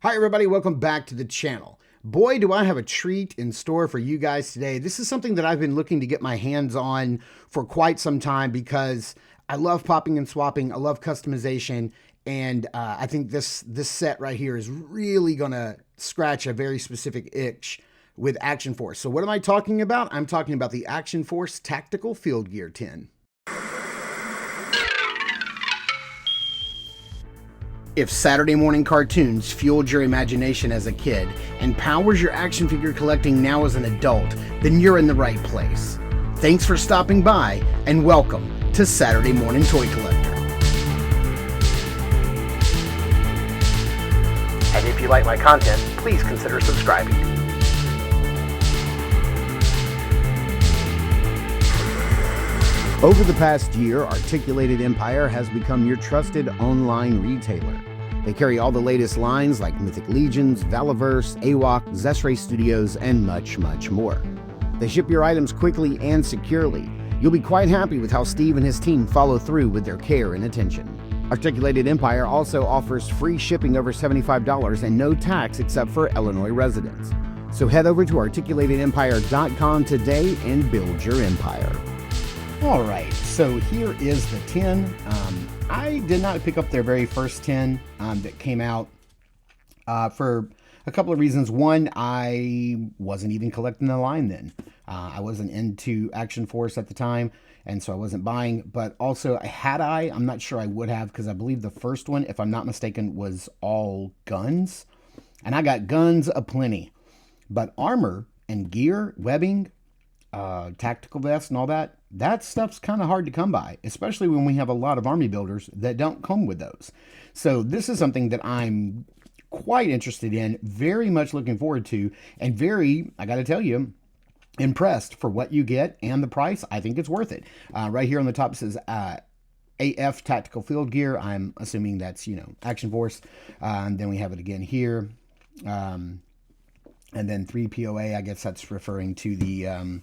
Hi everybody, welcome back to the channel. Boy, do I have a treat in store for you guys today. This is something that I've been looking to get my hands on for quite some time because I love popping and swapping, I love customization, and I think this set right here is really gonna scratch a very specific itch with Action Force. So what am I talking about? I'm talking about the Action Force Tactical Field Gear Tin. If Saturday morning cartoons fueled your imagination as a kid and powers your action figure collecting now as an adult, then you're in the right place. Thanks for stopping by and welcome to Saturday Morning Toy Collector. And if you like my content, please consider subscribing. Over the past year, Articulated Empire has become your trusted online retailer. They carry all the latest lines like Mythic Legions, Valaverse, AWOC, Zesray Studios, and much, much more. They ship your items quickly and securely. You'll be quite happy with how Steve and his team follow through with their care and attention. Articulated Empire also offers free shipping over $75 and no tax except for Illinois residents. So head over to articulatedempire.com today and build your empire. All right, so here is the tin. I did not pick up their very first tin that came out for a couple of reasons. One, I wasn't even collecting the line then. I wasn't into Action Force at the time, and so I wasn't buying. But also, I'm not sure I would have, because I believe the first one, if I'm not mistaken, was all guns. And I got guns aplenty. But armor and gear, webbing, tactical vests and all that stuff's kind of hard to come by, especially when we have a lot of army builders that don't come with those. So this is something that I'm quite interested in, very much looking forward to, and I got to tell you, impressed for what you get and the price. I think it's worth it. Right here on the top it says AF Tactical Field Gear. I'm assuming that's, Action Force. And then we have it again here. And then 3POA, I guess that's referring to the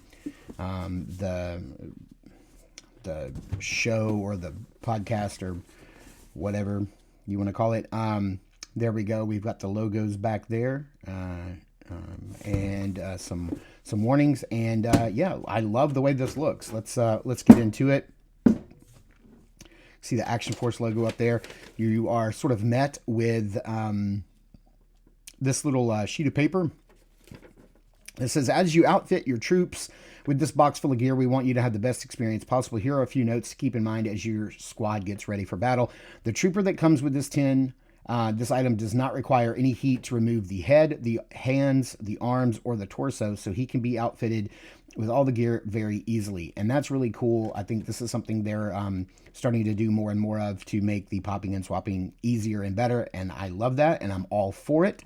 show or the podcast or whatever you want to call it. There we go. We've got the logos back there, and some warnings. And yeah, I love the way this looks. Let's get into it. See the Action Force logo up there. You are sort of met with this little sheet of paper. It says, as you outfit your troops with this box full of gear, we want you to have the best experience possible. Here are a few notes to keep in mind as your squad gets ready for battle. The trooper that comes with this tin, this item does not require any heat to remove the head, the hands, the arms, or the torso, so he can be outfitted with all the gear very easily. And that's really cool. I think this is something they're starting to do more and more of to make the popping and swapping easier and better, and I love that, and I'm all for it.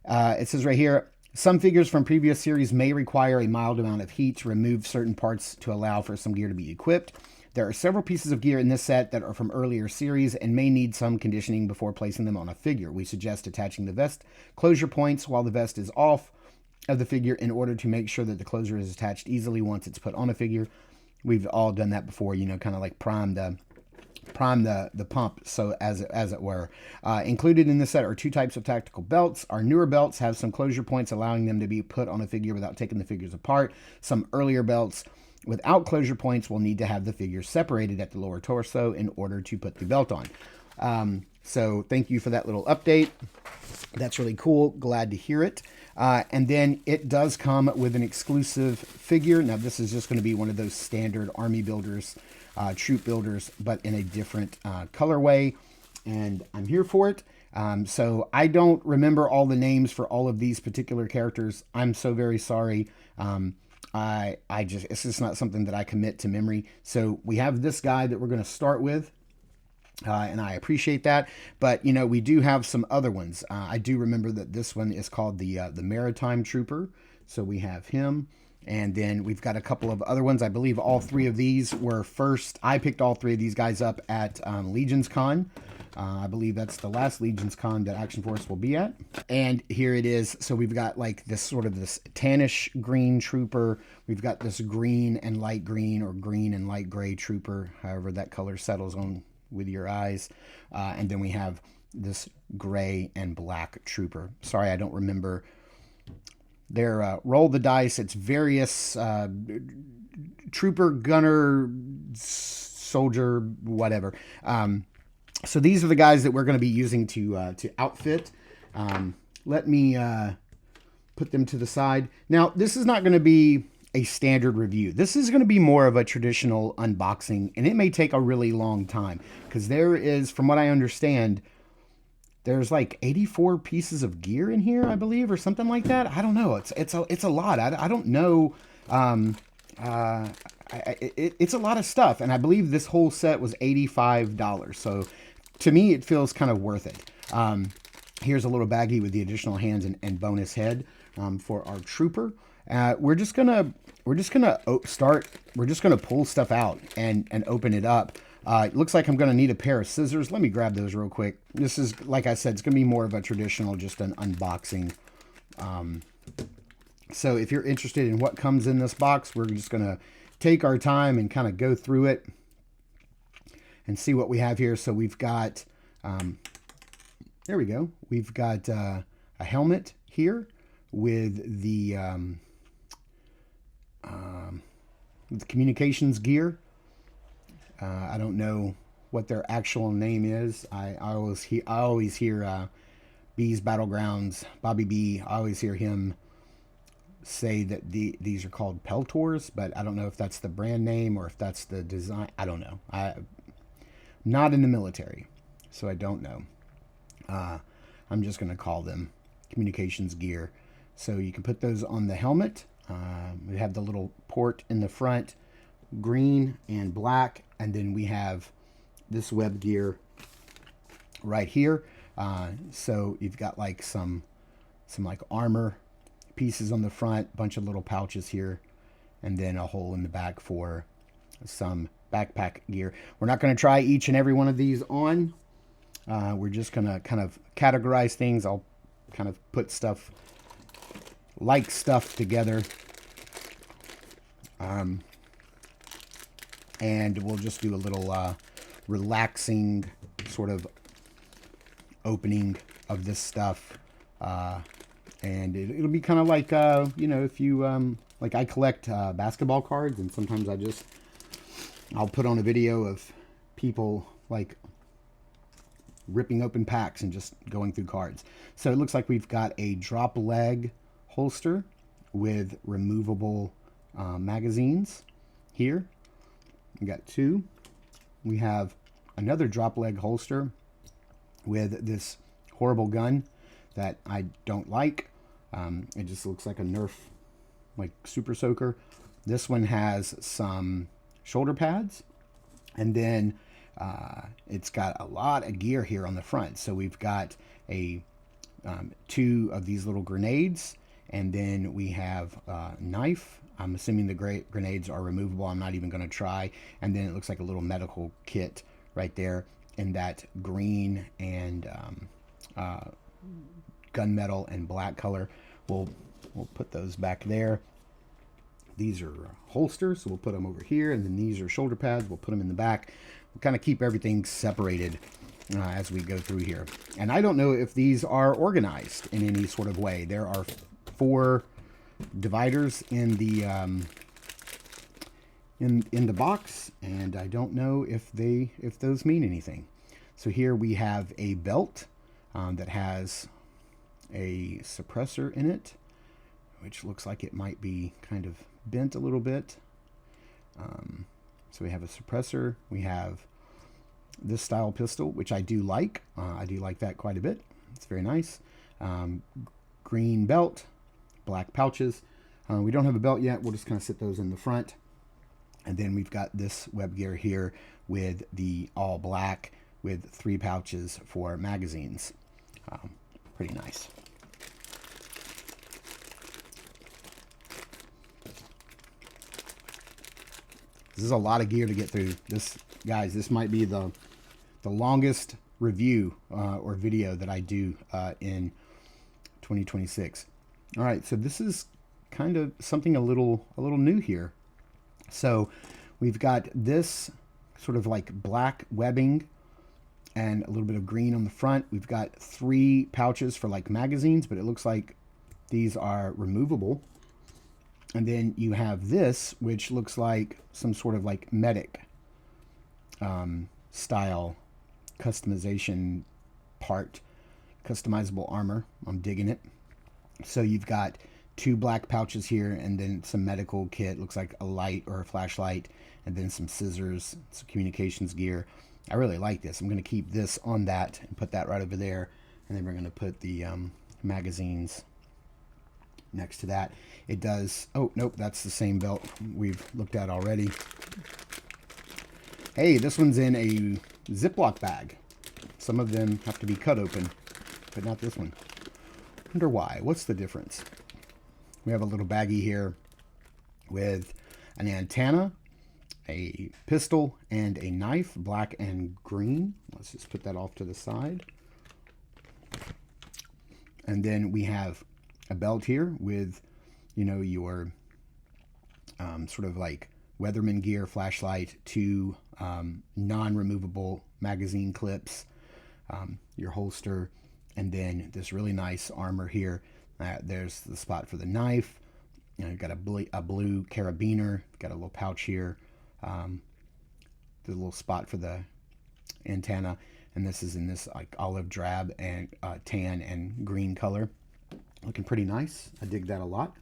It says right here, some figures from previous series may require a mild amount of heat to remove certain parts to allow for some gear to be equipped. There are several pieces of gear in this set that are from earlier series and may need some conditioning before placing them on a figure. We suggest attaching the vest closure points while the vest is off of the figure in order to make sure that the closure is attached easily once it's put on a figure. We've all done that before, kind of like prime the pump, so as it were. Included in this set are two types of tactical belts. Our newer belts have some closure points allowing them to be put on a figure without taking the figures apart. Some earlier belts without closure points will need to have the figure separated at the lower torso in order to put the belt on. So thank you for that little update. That's really cool. Glad to hear it. And then it does come with an exclusive figure. Now this is just going to be one of those standard army builders, troop builders, but in a different colorway, and I'm here for it. So I don't remember all the names for all of these particular characters. I'm so very sorry. It's just not something that I commit to memory. So we have this guy that we're going to start with. And I appreciate that, but we do have some other ones. I do remember that this one is called the Maritime Trooper. So we have him. And then we've got a couple of other ones. I believe all three of these were first. I picked all three of these guys up at Legions Con. I believe that's the last Legions Con that Action Force will be at. And here it is. So we've got like this sort of this tannish green trooper. We've got this green and light green or green and light gray trooper, however that color settles on with your eyes. And then we have this gray and black trooper. Sorry, I don't remember their roll the dice. It's various trooper, gunner, soldier, whatever. So these are the guys that we're going to be using to outfit. Let me put them to the side. Now, this is not going to be a standard review. This is going to be more of a traditional unboxing, and it may take a really long time because there is, from what I understand, there's like 84 pieces of gear in here, I believe, or something like that. I don't know. It's a lot. I don't know. It's a lot of stuff, and I believe this whole set was $85. So to me, it feels kind of worth it. Here's a little baggie with the additional hands and bonus head for our trooper. We're just gonna pull stuff out and open it up. It looks like I'm gonna need a pair of scissors. Let me grab those real quick. This is, like I said, it's gonna be more of a traditional, just an unboxing. So if you're interested in what comes in this box, we're just gonna take our time and kind of go through it and see what we have here. So we've got, there we go. We've got a helmet here with the communications gear. I don't know what their actual name is. I always hear B's Battlegrounds, Bobby B. I always hear him say that these are called Peltors, but I don't know if that's the brand name or if that's the design. I don't know. I'm not in the military, so I don't know. I'm just going to call them communications gear. So you can put those on the helmet. We have the little port in the front, green and black, and then we have this web gear right here. So you've got like some like armor pieces on the front, bunch of little pouches here, and then a hole in the back for some backpack gear. We're not going to try each and every one of these on. We're just going to kind of categorize things. I'll kind of put stuff together. And we'll just do a little relaxing sort of opening of this stuff. And it'll be kind of like, you know, if you, like I collect basketball cards, and sometimes I'll put on a video of people like ripping open packs and just going through cards. So it looks like we've got a drop leg holster with removable magazines here. We got two. We have another drop leg holster with this horrible gun that I don't like. It just looks like a Nerf, like Super Soaker. This one has some shoulder pads, and then it's got a lot of gear here on the front. So we've got a two of these little grenades, and then we have a knife. I'm assuming the grenades are removable. I'm not even going to try. And then it looks like a little medical kit right there in that green and gunmetal and black color. We'll put those back there. These are holsters, so we'll put them over here, and then these are shoulder pads. We'll put them in the back. We'll kind of keep everything separated as we go through here. And I don't know if these are organized in any sort of way. There are 4 dividers in the in the box, and I don't know if those mean anything. So here we have a belt that has a suppressor in it, which looks like it might be kind of bent a little bit. So we have a suppressor. We have this style pistol, which I do like. I do like that quite a bit. It's very nice. Green belt, black pouches. We don't have a belt yet. We'll just kind of sit those in the front. And then we've got this web gear here with the all black with 3 pouches for magazines. Pretty nice. This is a lot of gear to get through. This, guys, this might be the longest review or video that I do in 2026. All right, so this is kind of something a little new here. So we've got this sort of like black webbing and a little bit of green on the front. We've got 3 pouches for like magazines, but it looks like these are removable. And then you have this, which looks like some sort of like medic style customization part, customizable armor. I'm digging it. So you've got 2 black pouches here, and then some medical kit, looks like a light or a flashlight, and then some scissors, some communications gear. I really like this. I'm going to keep this on that and put that right over there, and then we're going to put the magazines next to that. It does, oh nope, that's the same belt we've looked at already. Hey, this one's in a Ziploc bag. Some of them have to be cut open, but not this one. Wonder why. What's the difference? We have a little baggie here with an antenna, a pistol, and a knife, black and green. Let's just put that off to the side. And then we have a belt here with, you know, your sort of like weatherman gear, flashlight, 2 non-removable magazine clips, your holster, and then this really nice armor here. There's the spot for the knife. You know, you've got a blue carabiner. Got a little pouch here. The little spot for the antenna, and this is in this like olive drab and tan and green color. Looking pretty nice. I dig that a lot.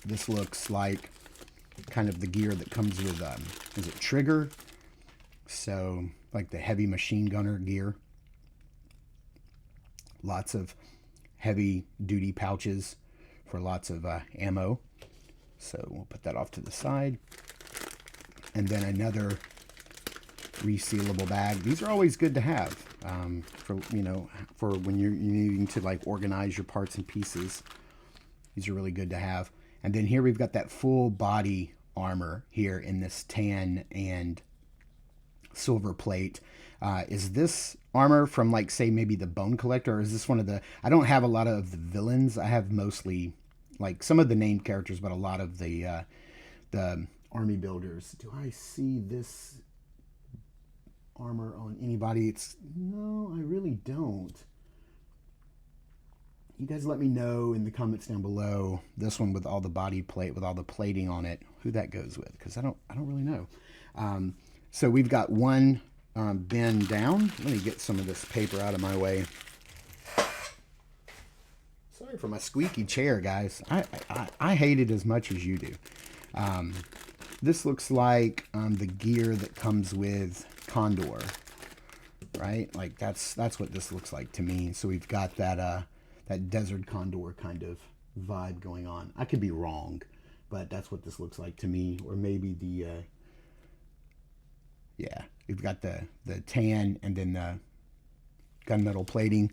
This looks like kind of the gear that comes with, is it Trigger? So like the heavy machine gunner gear. Lots of heavy duty pouches for lots of ammo. So we'll put that off to the side. And then another resealable bag. These are always good to have for, you know, for when you're needing to like organize your parts and pieces. These are really good to have. And then here we've got that full body armor here in this tan and silver plate. Is this armor from like, say, maybe the Bone Collector, or is this one of the, I don't have a lot of the villains. I have mostly like some of the named characters, but a lot of the army builders. Do I see this armor on anybody? No, I really don't. You guys let me know in the comments down below, this one with all the body plate, with all the plating on it, who that goes with, because I don't really know. So we've got one bin down. Let me get some of this paper out of my way. Sorry for my squeaky chair, guys. I hate it as much as you do. This looks like the gear that comes with Condor, right? Like that's what this looks like to me. So we've got that that Desert Condor kind of vibe going on. I could be wrong, but that's what this looks like to me. Or maybe the yeah, we've got the tan and then the gunmetal plating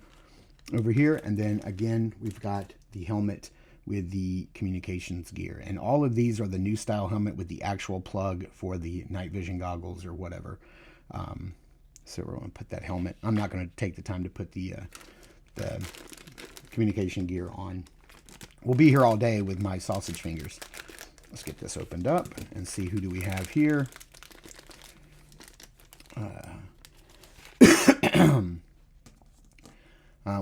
over here, and then again we've got the helmet with the communications gear, and all of these are the new style helmet with the actual plug for the night vision goggles or whatever. So we're going to put that helmet. I'm not going to take the time to put the communication gear on. We'll be here all day with my sausage fingers. Let's get this opened up and see who do we have here.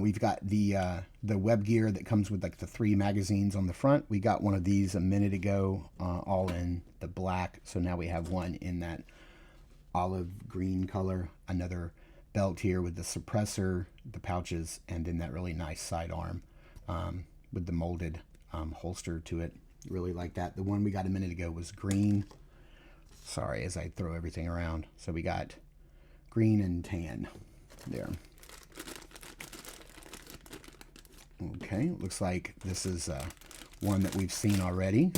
We've got the web gear that comes with like the 3 magazines on the front. We got one of these a minute ago, all in the black. So now we have one in that olive green color. Another belt here with the suppressor, the pouches, and then that really nice sidearm with the molded holster to it. Really like that. The one we got a minute ago was green. Sorry as I throw everything around. So we got green and tan there. Okay, looks like this is one that we've seen already.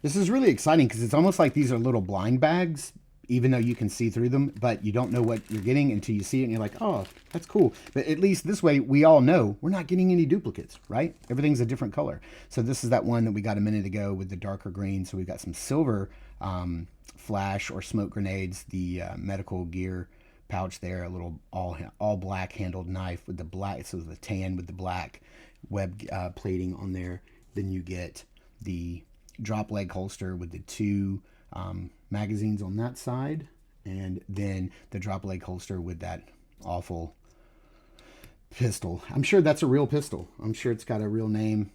This is really exciting because it's almost like these are little blind bags, even though you can see through them, but you don't know what you're getting until you see it and you're like, oh, that's cool. But at least this way, we all know we're not getting any duplicates, right? Everything's a different color. So this is that one that we got a minute ago with the darker green. So we've got some silver flash or smoke grenades, the medical gear pouch there, a little all black handled knife with the black, so the tan with the black web plating on there. Then you get the drop leg holster with the 2 magazines on that side, and then the drop leg holster with that awful pistol. I'm sure that's a real pistol. I'm sure it's got a real name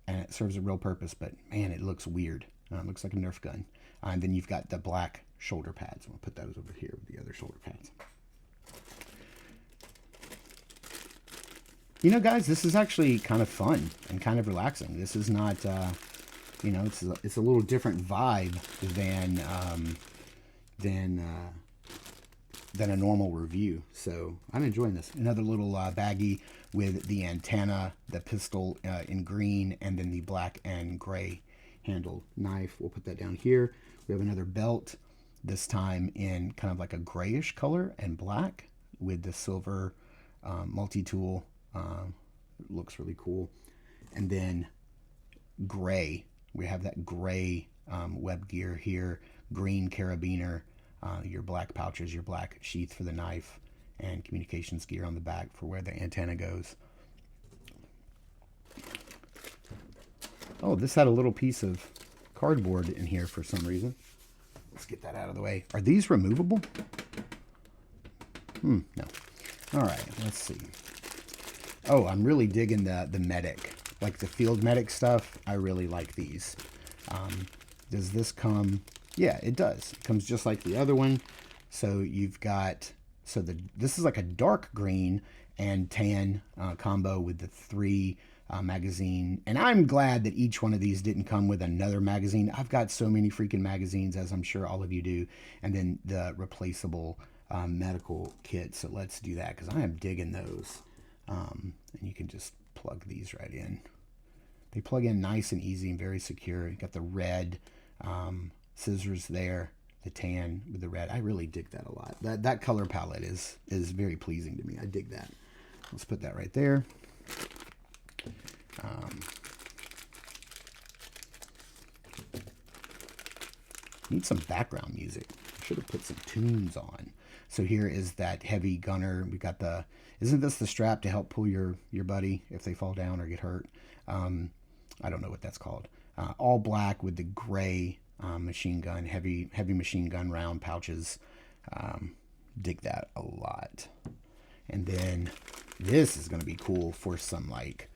and it serves a real purpose, but man, it looks weird. It looks like a Nerf gun. And then you've got the black shoulder pads. I'll put those over here with the other shoulder pads. You know, guys, this is actually kind of fun and kind of relaxing. This is not, you know, it's a little different vibe than a normal review. So I'm enjoying this. Another little baggie with the antenna, the pistol in green, and then the black and gray handle knife. We'll put that down here. We have another belt, this time in kind of like a grayish color and black with the silver multi-tool. Looks really cool. And then gray. We have that gray web gear here, green carabiner, your black pouches, your black sheath for the knife, and communications gear on the back for where the antenna goes. Oh, this had a little piece of cardboard in here for some reason. Let's get that out of the way. Are these removable? No. All right, let's see. Oh, I'm really digging the medic. Like the field medic stuff, I really like these. Does this come? Yeah, it does. It comes just like the other one. So you've got, this is like a dark green and tan combo with the 3 magazine. And I'm glad that each one of these didn't come with another magazine. I've got so many freaking magazines, as I'm sure all of you do. And then the replaceable medical kit. So let's do that, because I am digging those. And you can just plug these right in. They plug in nice and easy and very secure. You got the red scissors there, the tan with the red. I really dig that a lot. That color palette is very pleasing to me. I dig that. Let's put that right there. Need some background music. I should have put some tunes on. So here is that heavy gunner. We got the, isn't this the strap to help pull your buddy if they fall down or get hurt? I don't know what that's called. All black with the gray machine gun, heavy machine gun round pouches. Dig that a lot. And then this is going to be cool for some like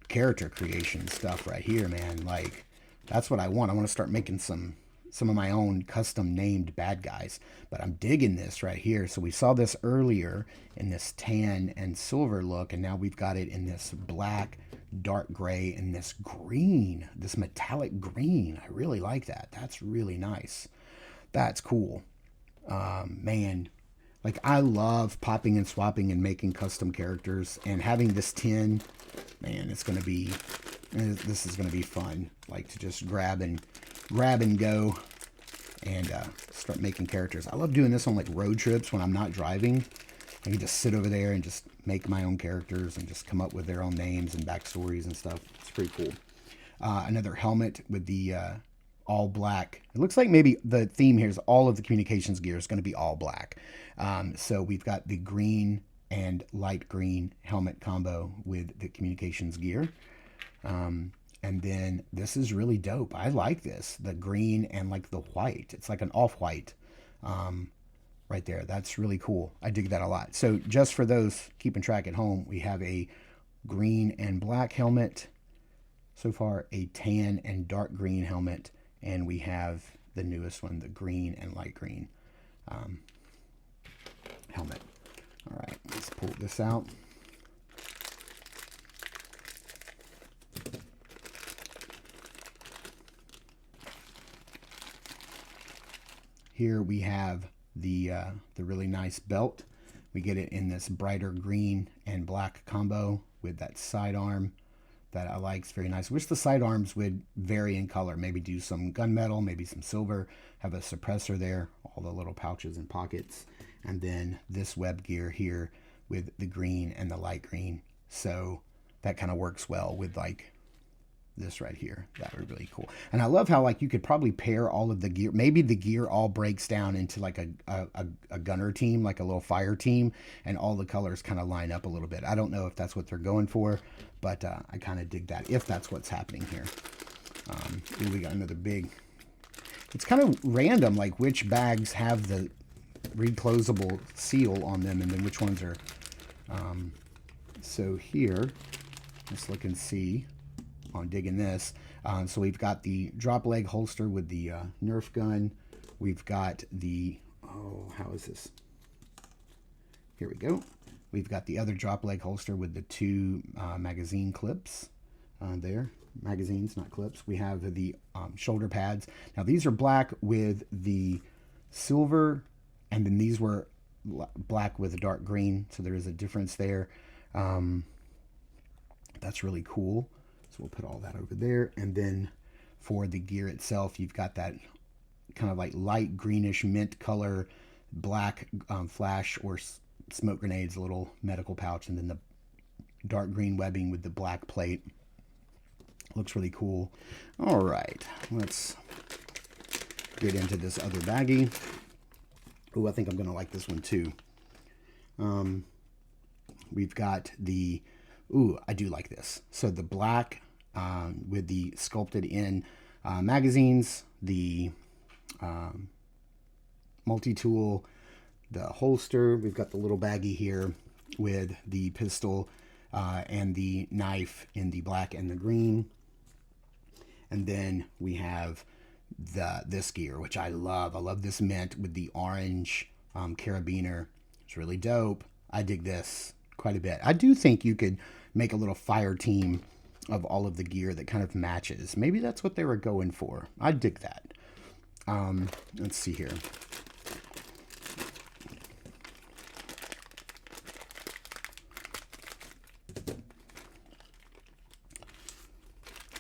character creation stuff right here, man. Like that's what I want. I want to start making some of my own custom named bad guys, but I'm digging this right here. So we saw this earlier in this tan and silver look, and now we've got it in this black, dark gray, and this green, this metallic green. I really like that. That's really nice. That's cool. Man, like I love popping and swapping and making custom characters, and having this tin, man, this is gonna be fun. Like to just grab and go and start making characters. I love doing this on like road trips when I'm not driving. I can just sit over there and just make my own characters and just come up with their own names and backstories and stuff. It's pretty cool. Another helmet with the all black. It looks like maybe the theme here is all of the communications gear is going to be all black. So we've got the green and light green helmet combo with the communications gear. And then this is really dope. I like this. The green and like the white. It's like an off-white right there. That's really cool. I dig that a lot. So just for those keeping track at home, we have a green and black helmet. So far, a tan and dark green helmet. And we have the newest one, the green and light green helmet. All right, let's pull this out. Here we have the really nice belt. We get it in this brighter green and black combo with that sidearm that I like. It's very nice. Wish the sidearms would vary in color. Maybe do some gunmetal, maybe some silver. Have a suppressor there, all the little pouches and pockets. And then this web gear here with the green and the light green. So that kind of works well with like this right here. That would be really cool. And I love how like you could probably pair all of the gear. Maybe the gear all breaks down into like a gunner team, like a little fire team, and all the colors kind of line up a little bit. I don't know if that's what they're going for, but I kind of dig that if that's what's happening here. Here we got another big. It's kind of random, like which bags have the reclosable seal on them and then which ones are. So here, let's look and see on digging this. So we've got the drop leg holster with the Nerf gun. We've got the, oh, how is this? Here we go. We've got the other drop leg holster with the 2 magazine clips there. Magazines, not clips. We have the shoulder pads. Now these are black with the silver, and then these were black with a dark green. So there is a difference there. That's really cool. So we'll put all that over there. And then for the gear itself, you've got that kind of like light greenish mint color, black flash or smoke grenades, a little medical pouch, and then the dark green webbing with the black plate. Looks really cool. All right, let's get into this other baggie. Oh, I think I'm going to like this one too. We've got the, ooh, I do like this. So the black with the sculpted in magazines, the multi-tool, the holster. We've got the little baggie here with the pistol and the knife in the black and the green. And then we have this gear, which I love. I love this mint with the orange carabiner. It's really dope. I dig this quite a bit. I do think you could make a little fire team of all of the gear that kind of matches. Maybe that's what they were going for. I dig that. Let's see here.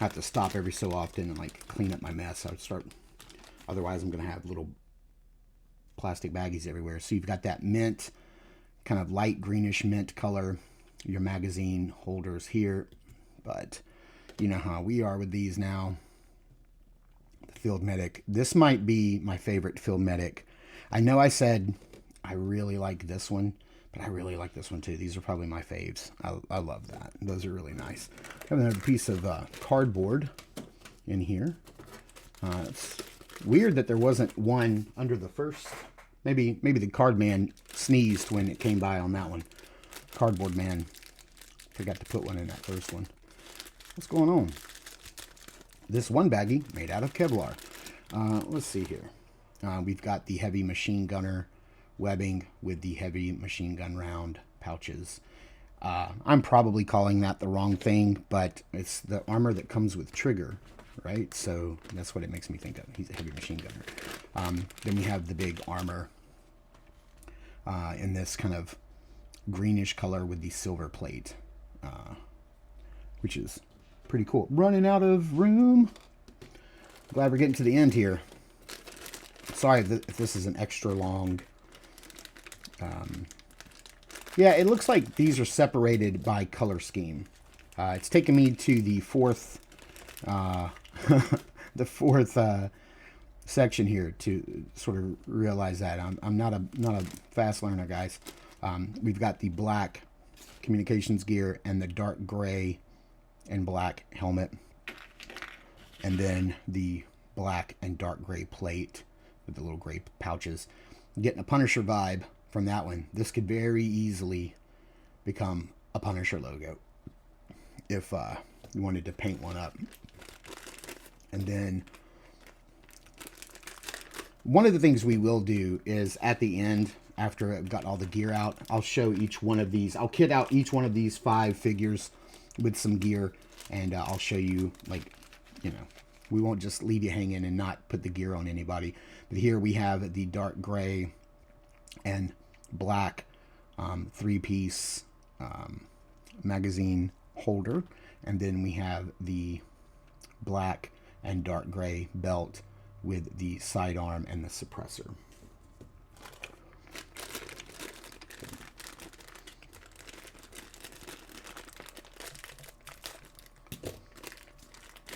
I have to stop every so often and like clean up my mess. I would start, otherwise I'm going to have little plastic baggies everywhere. So you've got that mint, kind of light greenish mint color, your magazine holders here. But you know how we are with these now. The Field Medic. This might be my favorite Field Medic. I know I said I really like this one, but I really like this one too. These are probably my faves. I love that. Those are really nice. I have another piece of cardboard in here. It's weird that there wasn't one under the first. Maybe the card man sneezed when it came by on that one. Cardboard man. Forgot to put one in that first one. What's going on? This one baggie made out of Kevlar. Let's see here. We've got the heavy machine gunner webbing with the heavy machine gun round pouches. I'm probably calling that the wrong thing, but it's the armor that comes with trigger, right? So that's what it makes me think of. He's a heavy machine gunner. Then we have the big armor in this kind of greenish color with the silver plate, which is pretty cool. Running out of room. Glad we're getting to the end here. Sorry if this is an extra long. Yeah, it looks like these are separated by color scheme. It's taken me to the fourth, the fourth section here to sort of realize that I'm not a fast learner, guys. We've got the black communications gear and the dark gray and black helmet, and then the black and dark gray plate with the little gray pouches. I'm getting a Punisher vibe from that one. This could very easily become a Punisher logo if you wanted to paint one up. And then one of the things we will do is at the end, after I've got all the gear out, I'll show each one of these. I'll kit out each one of these 5 figures with some gear, and I'll show you, like, you know, we won't just leave you hanging and not put the gear on anybody. But here we have the dark gray and black 3-piece magazine holder, and then we have the black and dark gray belt with the sidearm and the suppressor.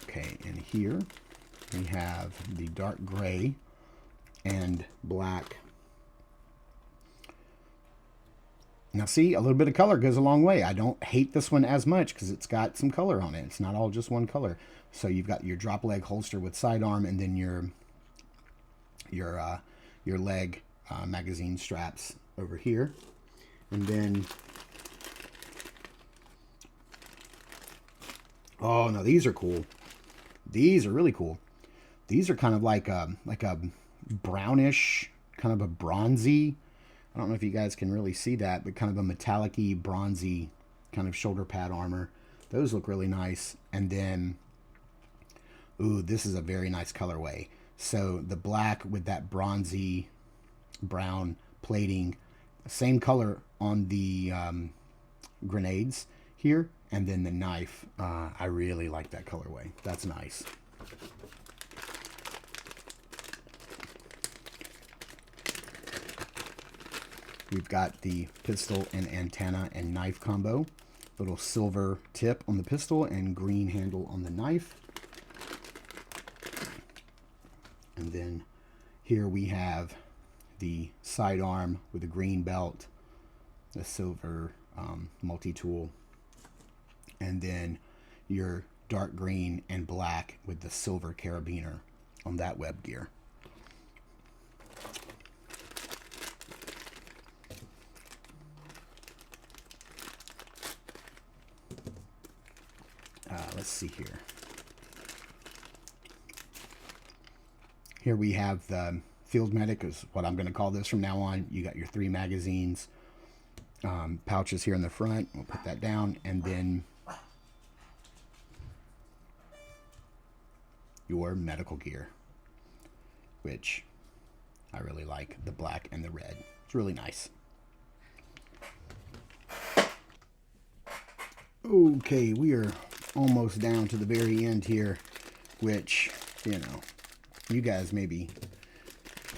Okay, and here we have the dark gray and black. Now see, a little bit of color goes a long way. I don't hate this one as much because it's got some color on it. It's not all just one color. So you've got your drop leg holster with sidearm, and then your your leg magazine straps over here. And then, oh no, these are cool. These are really cool. These are kind of like a brownish, kind of a bronzy. I don't know if you guys can really see that, but kind of a metallic-y, bronzy kind of shoulder pad armor. Those look really nice. And then, ooh, this is a very nice colorway. So the black with that bronzy brown plating, same color on the grenades here, and then the knife. I really like that colorway. That's nice. We've got the pistol and antenna and knife combo. Little silver tip on the pistol and green handle on the knife. And then here we have the sidearm with a green belt, the silver multi-tool, and then your dark green and black with the silver carabiner on that web gear. Let's see here. Here we have the Field Medic, is what I'm going to call this from now on. You got your 3 magazines, pouches here in the front. We'll put that down, and then your medical gear, which I really like, the black and the red. It's really nice. Okay, we are almost down to the very end here, which, you know, you guys may be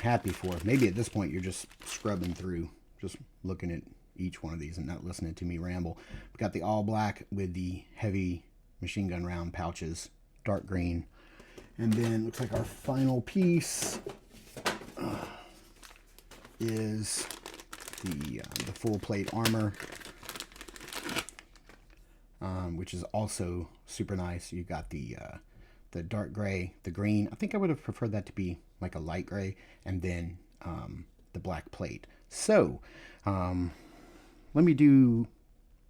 happy for. Maybe at this point you're just scrubbing through, just looking at each one of these and not listening to me ramble. We got the all black with the heavy machine gun round pouches, dark green. And then looks like our final piece is the full plate armor, which is also super nice. You got the dark gray, the green. I think I would have preferred that to be like a light gray, and then the black plate. So let me do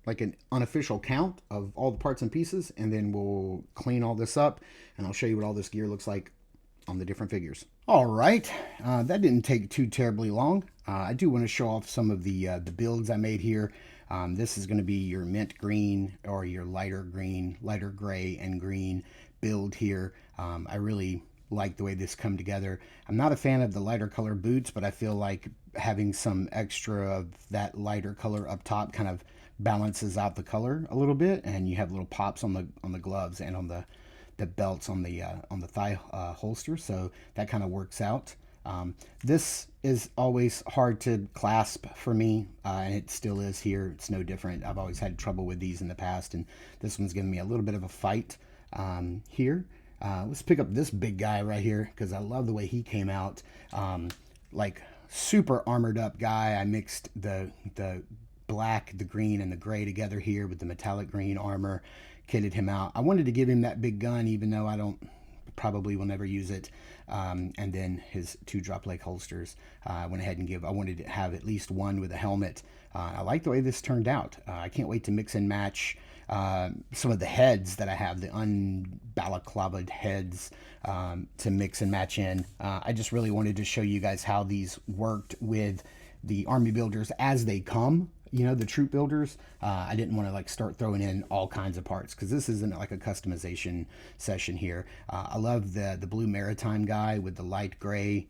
like an unofficial count of all the parts and pieces, and then we'll clean all this up, and I'll show you what all this gear looks like on the different figures. All right, that didn't take too terribly long. I do want to show off some of the builds I made here. This is going to be your mint green or your lighter green, lighter gray and green build here. I really like the way this come together. I'm not a fan of the lighter color boots, but I feel like having some extra of that lighter color up top kind of balances out the color a little bit, and you have little pops on the gloves and on the belts on the thigh holster, so that kind of works out. This is always hard to clasp for me, and it still is here. It's no different. I've always had trouble with these in the past, and this one's giving me a little bit of a fight here. Let's pick up this big guy right here because I love the way he came out. Like super armored up guy. I mixed the black, the green, and the gray together here with the metallic green armor. Kitted him out. I wanted to give him that big gun, even though I probably will never use it. And then his 2 drop leg holsters. I went ahead and I wanted to have at least one with a helmet. I like the way this turned out. I can't wait to mix and match some of the heads that I have, the unbalaclavaed heads, to mix and match in. I just really wanted to show you guys how these worked with the army builders as they come. You know, the troop builders. I didn't want to like start throwing in all kinds of parts because this isn't like a customization session here. I love the blue maritime guy with the light gray.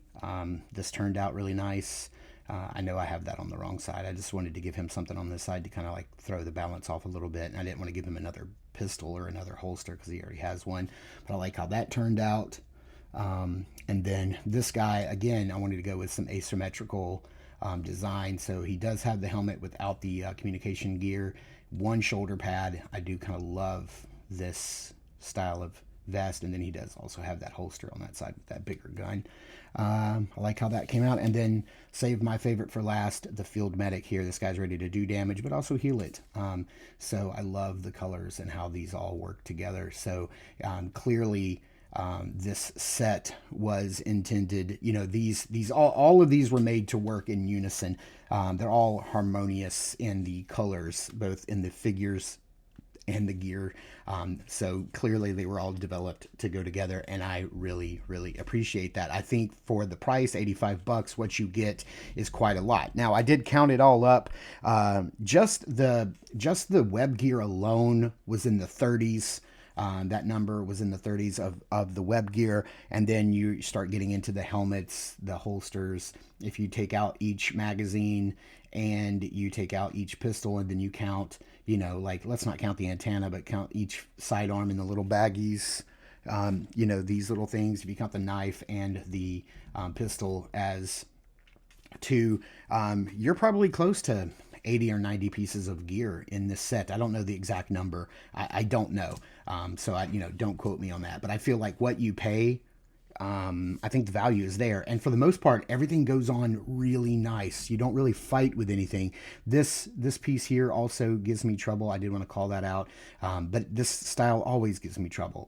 This turned out really nice. I know I have that on the wrong side. I just wanted to give him something on this side to kind of like throw the balance off a little bit. And I didn't want to give him another pistol or another holster because he already has one. But I like how that turned out. And then this guy, again, I wanted to go with some asymmetrical design. So he does have the helmet without the communication gear, one shoulder pad. I do kind of love this style of vest, and then he does also have that holster on that side with that bigger gun. I like how that came out. And then save my favorite for last, the Field Medic here. This guy's ready to do damage but also heal it. So I love the colors and how these all work together. So clearly this set was intended. You know, all of these were made to work in unison. They're all harmonious in the colors, both in the figures and the gear. So clearly they were all developed to go together, and I really, really appreciate that. I think for the price, $85, what you get is quite a lot. Now, I did count it all up. Just the web gear alone was in the 30s. That number was in the 30s of the web gear. And then you start getting into the helmets, the holsters. If you take out each magazine and you take out each pistol, and then you count, you know, like, let's not count the antenna, but count each sidearm in the little baggies. You know, these little things, if you count the knife and the pistol as two, you're probably close to 80 or 90 pieces of gear in this set. I don't know the exact number. I don't know. So don't quote me on that, but I feel like what you pay, I think the value is there. And for the most part, everything goes on really nice. You don't really fight with anything. This piece here also gives me trouble. I did want to call that out. But this style always gives me trouble.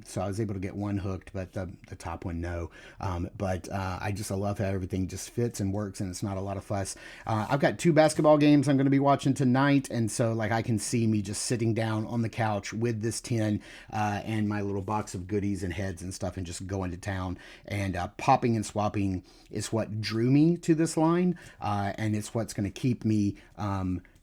So I was able to get one hooked, but the top one, no. But I love how everything just fits and works, and it's not a lot of fuss. I've got 2 basketball games I'm going to be watching tonight. And so I can see me just sitting down on the couch with this tin and my little box of goodies and heads and stuff, and just going to town. And popping and swapping is what drew me to this line, and it's what's going to keep me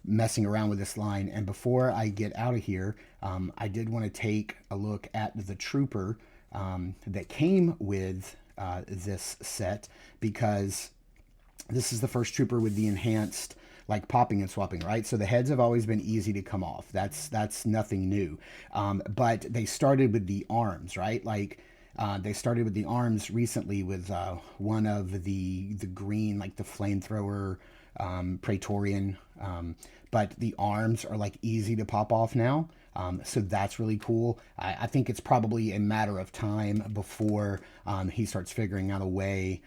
messing around with this line. And before I get out of here, I did want to take a look at the trooper that came with this set, because this is the first trooper with the enhanced popping and swapping, right? So the heads have always been easy to come off. That's nothing new. But they started with the arms, right? They started with the arms recently with one of the green, the flamethrower Praetorian, but the arms are easy to pop off now. So that's really cool. I think it's probably a matter of time before he starts figuring out a way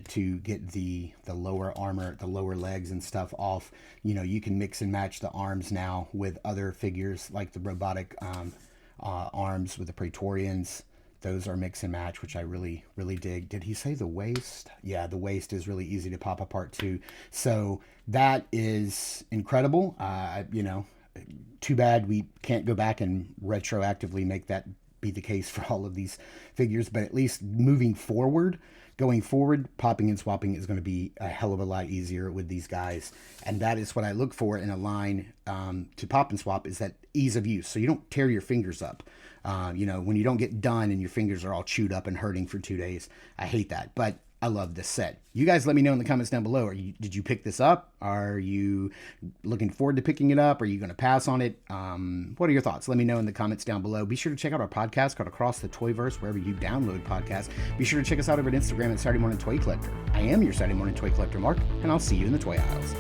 to get the lower armor, the lower legs and stuff off. You can mix and match the arms now with other figures, like the robotic arms with the Praetorians. Those are mix and match, which I really, really dig. Did he say the waist? Yeah, the waist is really easy to pop apart too. So that is incredible. Too bad we can't go back and retroactively make that be the case for all of these figures, but at least going forward, popping and swapping is going to be a hell of a lot easier with these guys. And that is what I look for in a line to pop and swap, is that ease of use. So you don't tear your fingers up. When you don't get done and your fingers are all chewed up and hurting for 2 days. I hate that, but I love this set. You guys let me know in the comments down below. Did you pick this up? Are you looking forward to picking it up? Are you going to pass on it? What are your thoughts? Let me know in the comments down below. Be sure to check out our podcast called Across the Toyverse, wherever you download podcasts. Be sure to check us out over at Instagram at Saturday Morning Toy Collector. I am your Saturday Morning Toy Collector, Mark, and I'll see you in the toy aisles.